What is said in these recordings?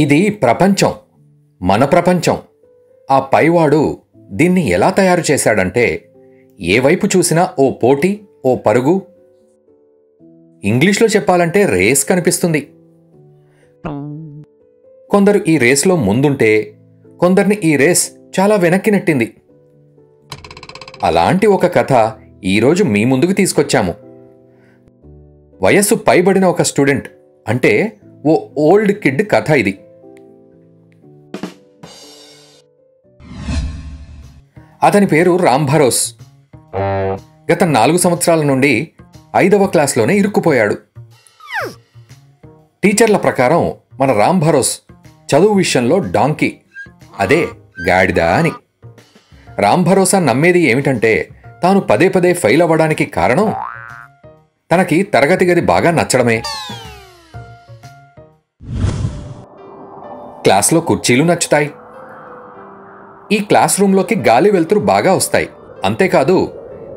ఇది ప్రపంచం, మన ప్రపంచం. ఆ పైవాడు దీన్ని ఎలా తయారు చేశాడంటే, ఏ వైపు చూసినా ఓ పోటీ, ఓ పరుగు. ఇంగ్లీష్లో చెప్పాలంటే రేస్ కనిపిస్తుంది. కొందరు ఈ రేస్లో ముందుంటే, కొందరిని ఈ రేస్ చాలా వెనక్కి నెట్టింది. అలాంటి ఒక కథ ఈరోజు మీ ముందుకు తీసుకొచ్చాము. వయస్సు పైబడిన ఒక స్టూడెంట్, అంటే ఓ ఓల్డ్ కిడ్ కథ ఇది. అతని పేరు రామ్ భరోస్. గత 4 సంవత్సరాల నుండి 5వ క్లాస్లోనే ఇరుక్కుపోయాడు. టీచర్ల ప్రకారం మన రామ్ భరోస్ చదువు విషయంలో డాంకీ, అదే గాడిద అని. రామ్ భరోసా నమ్మేది ఏమిటంటే, తాను పదే పదే ఫెయిల్ అవ్వడానికి కారణం తనకి తరగతి గది బాగా నచ్చడమే. క్లాస్లో కుర్చీలు నచ్చుతాయి, ఈ క్లాస్ రూంలోకి గాలి వెలుతురు బాగా వస్తాయి. అంతేకాదు,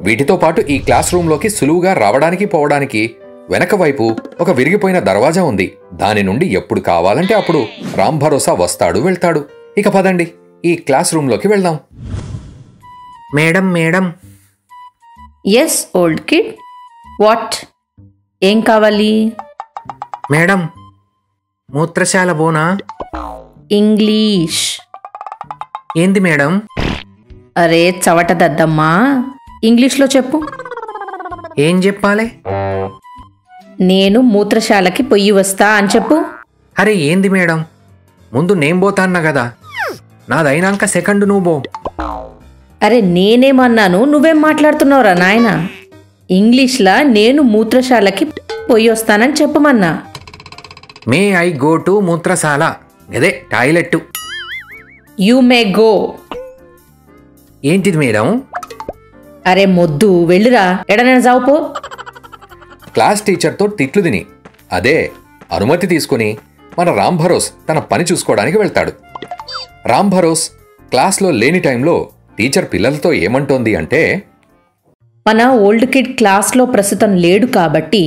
వీటితో పాటు ఈ క్లాస్ రూంలోకి సులువుగా రావడానికి పోవడానికి వెనక వైపు ఒక విరిగిపోయిన దర్వాజా ఉంది. దాని నుండి ఎప్పుడు కావాలంటే అప్పుడు రామ్ భరోసా వస్తాడు, వెళ్తాడు. ఇక పదండి, ఈ క్లాస్ రూంలోకి వెళ్దాం. Madam madam. Yes old kid, what? ఏం కావాలి? మేడం, మూత్రశాల బోనా? ఇంగ్లీష్. ఏంది మేడం? అరే చవట దద్దమ్మా, ఇంగ్లీష్లో చెప్పు. ఏం చెప్పాలి? నేను మూత్రశాలకి పొయ్యి వస్తా అని చెప్పు. అరే ఏంది మేడం, ముందు నేను పోతాన్నా కదా, నాదైనాక సెకండ్ నువ్వు పో. అరే నేనేమన్నాను, నువ్వేం మాట్లాడుతున్నావురా నాయన? ఇంగ్లీష్లా నేను మూత్రశాలకి పొయ్యి వస్తానని చెప్పమన్నా. మే ఐ గో టు మూత్రశాల, అదే టాయిలెట్. You may go. ఏంటిది మేడం? అరే మొద్దు, వెళ్ళురా, ఎడనైనా జావుపో. క్లాస్ టీచర్తో తిట్లు తిని, అదే అనుమతి తీసుకుని మన రామ్ భరోస్ తన పని చూసుకోవడానికి వెళ్తాడు. రామ్ భరోస్ క్లాస్లో లేని టైంలో టీచర్ పిల్లలతో ఏమంటోంది అంటే, మన ఓల్డ్ కిడ్ క్లాస్లో ప్రస్తుతం లేడు కాబట్టి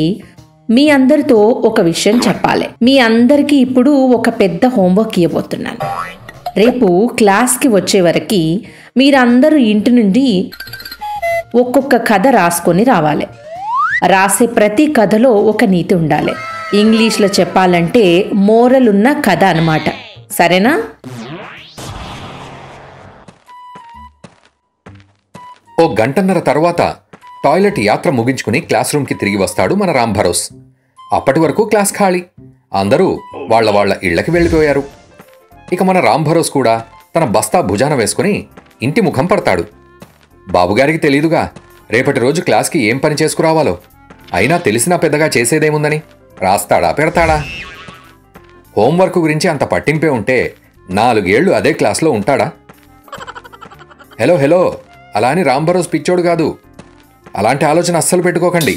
మీ అందరితో ఒక విషయం చెప్పాలి. మీ అందరికీ ఇప్పుడు ఒక పెద్ద హోంవర్క్ ఇవ్వబోతున్నాను. రేపు క్లాస్కి వచ్చే వరకు మీరందరూ ఇంటి నుండి ఒక్కొక్క కథ రాసుకొని రావాలి. రాసే ప్రతి కథలో ఒక నీతి ఉండాలి. ఇంగ్లీష్లో చెప్పాలంటే మోరల్ ఉన్న కథ అన్నమాట. సరేనా? ఓ గంటన్నర తర్వాత టాయిలెట్ యాత్ర ముగించుకుని క్లాస్ రూమ్కి తిరిగి వస్తాడు మన రామ్ భరోస్. అప్పటి వరకు క్లాస్ ఖాళీ, అందరూ వాళ్ళ ఇళ్లకి వెళ్ళిపోయారు. ఇక మన రామ్ భరోస్ కూడా తన బస్తా భుజాన వేసుకుని ఇంటి ముఖం పడతాడు. బాబుగారికి తెలీదుగా రేపటి రోజు క్లాస్కి ఏం పని చేసుకురావాలో. అయినా తెలిసినా పెద్దగా చేసేదేముందని రాస్తాడా, పెడతాడా? హోంవర్క్ గురించి అంత పట్టింపే ఉంటే 4 ఏళ్లు అదే క్లాస్లో ఉంటాడా? హలో హలో, అలా అని రామ్ భరోస్ పిచ్చోడు కాదు. అలాంటి ఆలోచన అస్సలు పెట్టుకోకండి.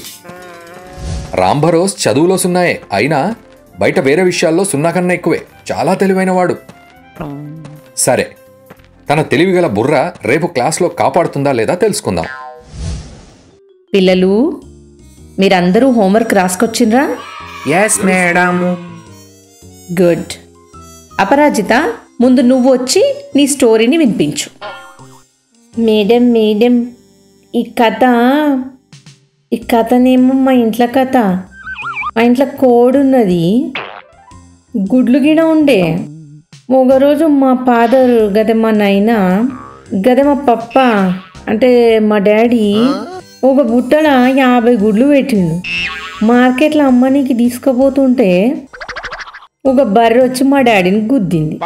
రామ్ భరోస్ చదువులో సున్నాయే, అయినా బయట వేరే విషయాల్లో సున్నా కన్నా ఎక్కువే. చాలా తెలివైనవాడు. సరే, తన తెలివిగల బుర్ర రేపు క్లాస్లో కాపాడుతుందా లేదా తెలుసుకుందాం. పిల్లలు, మీరందరూ హోంవర్క్ రాసుకొచ్చిండ్రా? Yes madam. గుడ్. అపరాజిత, ముందు నువ్వు వచ్చి నీ స్టోరీని వినిపించు. మేడం మేడం, ఈ కథనేమో మా ఇంట్లో కథ. మా ఇంట్లో కోడున్నది, గుడ్లు గిడ ఉండే. ఒకరోజు మా ఫాదర్ గదే, మా నాయన గదే, మా పప్ప అంటే మా డాడీ ఒక బుట్టల 50 గుడ్లు పెట్టిండు. మార్కెట్లో అమ్మనికి తీసుకుపోతుంటే ఒక బర్రె వచ్చి మా డాడీని గుద్దింది.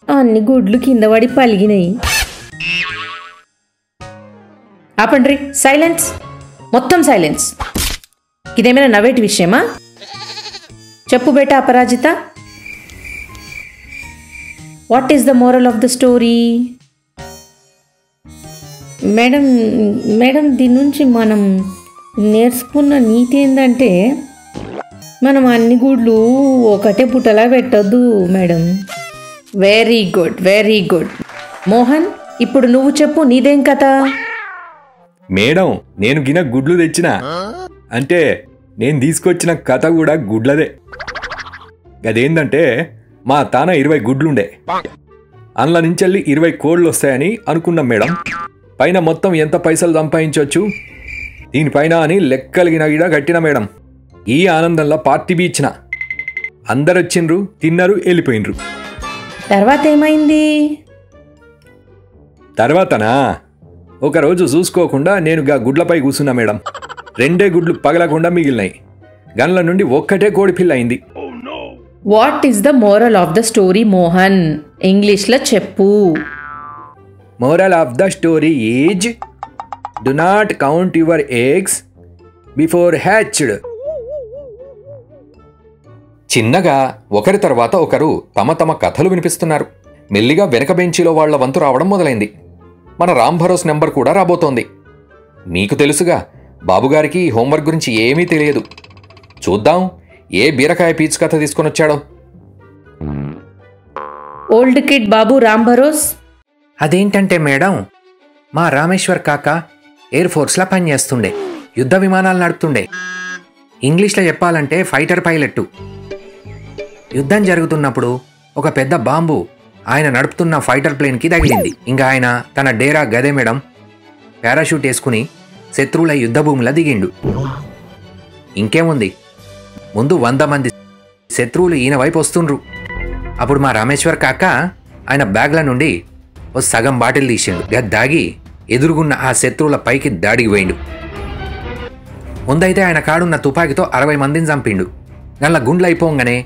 అన్ని గుడ్లు కింద పడి పలిగినాయి. ఆపండ్రి, సైలెన్స్, మొత్తం సైలెన్స్. ఇదేమైనా నవ్వేటి విషయమా? చెప్పు బేటా Aparajita, what is the moral of the story? Madam దీని నుంచి మనం నేర్చుకున్న నీతి ఏంటంటే, మనం అన్ని గుడ్లు ఒకటే పుట్టలా పెట్టొద్దు madam. Very good, very good. Mohan, ఇప్పుడు నువ్వు చెప్పు, నీదేం కథ? మేడం, నేను గిన గుడ్లు తెచ్చినా, అంటే నేను తీసుకొచ్చిన కథ కూడా గుడ్లదే. అదేంటంటే, మా తాన 20 గుడ్లుండే. అందులో నుంచెళ్ళి 20 కోళ్ళు వస్తాయని అనుకున్నాం మేడం. పైన మొత్తం ఎంత పైసలు సంపాదించవచ్చు దీనిపైన అని లెక్కలిగిన గిడ కట్టిన మేడం. ఈ ఆనందంలో పార్టీ బీచ్న అందరు వచ్చిండ్రు, తిన్నారు, వెళ్ళిపోయినరు. తర్వాత ఏమైంది? తర్వాతనా ఒకరోజు చూసుకోకుండా నేను గా గుడ్లపై కూర్చున్నా మేడం. 2 గుడ్లు పగలకుండా మిగిలినాయి. గన్ల నుండి ఒక్కటే కోడిపిల్ల అయింది. What is the moral of the story Mohan? ఇంగ్లీష్లో చెప్పు. Moral of the story is do not count your eggs before hatched. చిన్నగా ఒకరి తర్వాత ఒకరు తమ తమ కథలు వినిపిస్తున్నారు. మెల్లిగా వెనక బెంచీలో వాళ్ల వంతు రావడం మొదలైంది. మన రామ్ భరోస్ నెంబర్ కూడా రాబోతోంది. మీకు తెలుసుగా, బాబుగారికి హోంవర్క్ గురించి ఏమీ తెలియదు. చూద్దాం ఏ బీరకాయ పీచు కథ తీసుకొనొచ్చాడో. ఓల్డ్ కిడ్ బాబు రామ్ భరోస్. అదేంటంటే మేడం, మా రామేశ్వర్ కాక ఎయిర్ ఫోర్స్లో పనిచేస్తుండే, యుద్ధ విమానాలు నడుపుతుండే. ఇంగ్లీష్లో చెప్పాలంటే ఫైటర్ పైలట్టు. యుద్ధం జరుగుతున్నప్పుడు ఒక పెద్ద బాంబు ఆయన నడుపుతున్న ఫైటర్ ప్లేన్కి తగిలింది. ఇంకా ఆయన తన డేరా గదే మేడం పారాషూట్ వేసుకుని శత్రువుల యుద్ధ భూమిలో దిగిండు. ఇంకేముంది, ముందు 100 మంది శత్రువులు ఈయన వైపు వస్తుండ్రు. అప్పుడు మా రామేశ్వర్ కాక ఆయన బ్యాగ్ల నుండి ఓ సగం బాటిల్ తీసిండు. గద్దాగి ఎదురుగున్న ఆ శత్రువుల పైకి దాడికి పోయిండు. ముందైతే ఆయన కాడున్న తుపాకీతో 60 మందిని చంపిండు. గల్ల గుండ్లు అయిపోగానే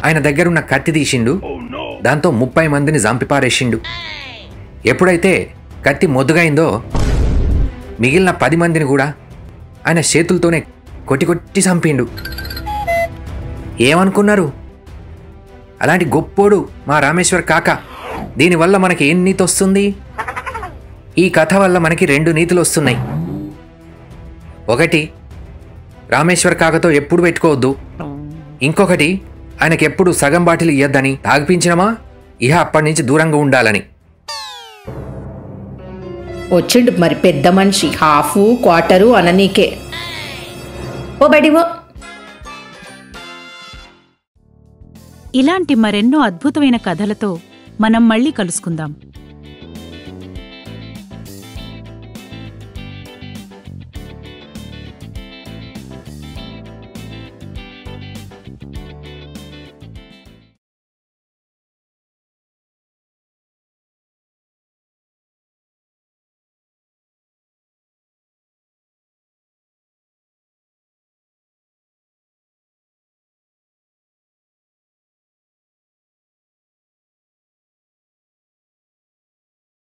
ఆయన దగ్గరున్న కత్తి తీసిండు. దాంతో 30 మందిని చంపిపారేసిండు. ఎప్పుడైతే కత్తి మొద్దుగైందో మిగిలిన 10 మందిని కూడా ఆయన చేతులతోనే కొట్టి కొట్టి చంపిండు. ఏమనుకున్నారు? అలాంటి గొప్పోడు మా రామేశ్వర్ కాక. దీనివల్ల మనకి ఏం నీతి వస్తుంది? ఈ కథ వల్ల మనకి 2 నీతులు వస్తున్నాయి. ఒకటి, రామేశ్వర్ కాకతో ఎప్పుడు పెట్టుకోవద్దు. ఇంకొకటి, ఆయనకి ఎప్పుడు సగం బాటిల్ ఇయ్యద్దని తాగిపించినమా ఇహ అప్పటి నుంచి దూరంగా ఉండాలని. వచ్చిండు మరి పెద్ద మనిషి, హాఫు క్వార్టరు అననీకే. ఓ బడివో. ఇలాంటి మరెన్నో అద్భుతమైన కథలతో మనం మళ్ళీ కలుసుకుందాం.